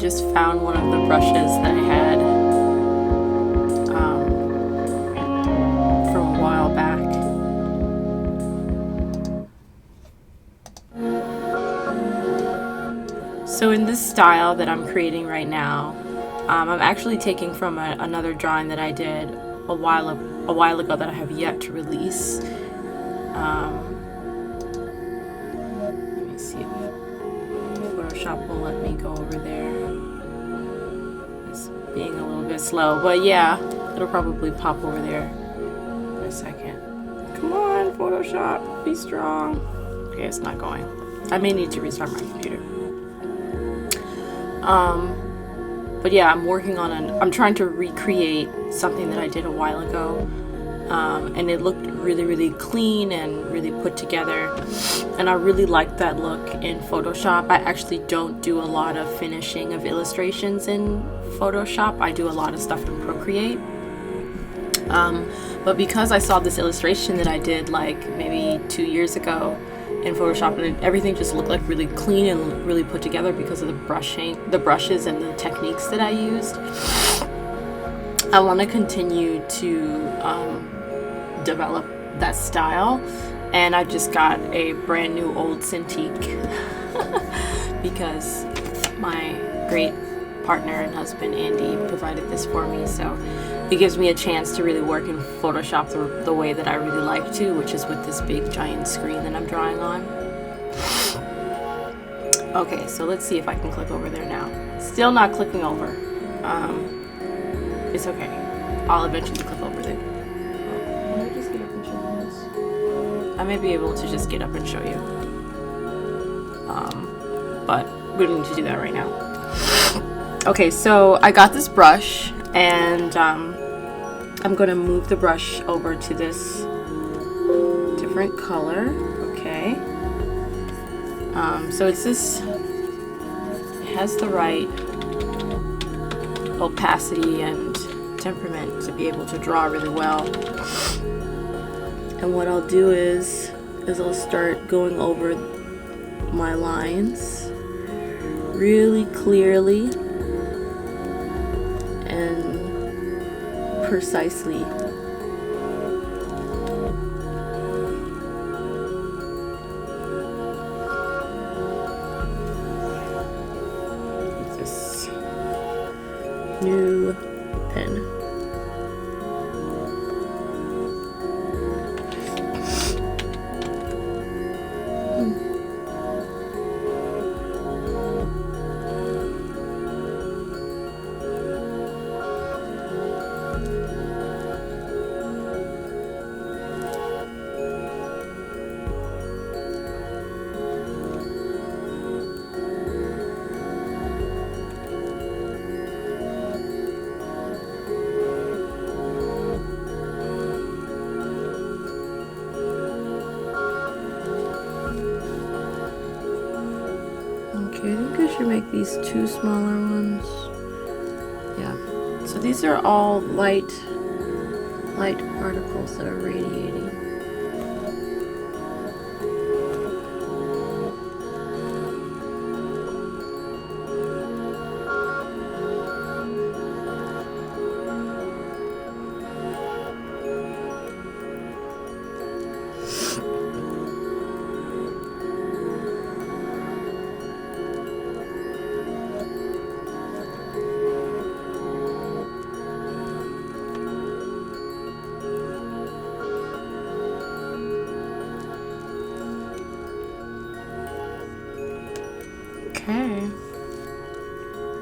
just found one of the brushes that I had from a while back. So in this style that I'm creating right now, I'm actually taking from another drawing that I did a while ago that I have yet to release. Let me see if Photoshop will let me go over there. It's being a little bit slow, but yeah, it'll probably pop over there in a second. Come on, Photoshop, be strong. Okay, it's not going. I may need to restart my computer. But yeah, I'm working on I'm trying to recreate something that I did a while ago, and it looked really, really clean and really put together, and I really liked that look in Photoshop. I actually don't do a lot of finishing of illustrations in Photoshop. I do a lot of stuff in Procreate, but because I saw this illustration that I did like maybe 2 years ago in Photoshop, and everything just looked like really clean and really put together because of the brushes and the techniques that I used. I want to continue to develop that style, and I just got a brand new old Cintiq because my great partner and husband Andy provided this for me, so it gives me a chance to really work in Photoshop the way that I really like to, which is with this big giant screen that I'm drawing on. Okay, so let's see if I can click over there now. Still not clicking over. It's okay. I'll eventually click over there. Can I just get up and show you this? I may be able to just get up and show you. But we don't need to do that right now. Okay, so I got this brush, and I'm going to move the brush over to this different color. Okay. So it has the right opacity and temperament to be able to draw really well. And what I'll do is I'll start going over my lines really clearly and precisely. This new pen. Okay, I think I should make these 2 smaller ones. Yeah. So these are all light particles that are radiating.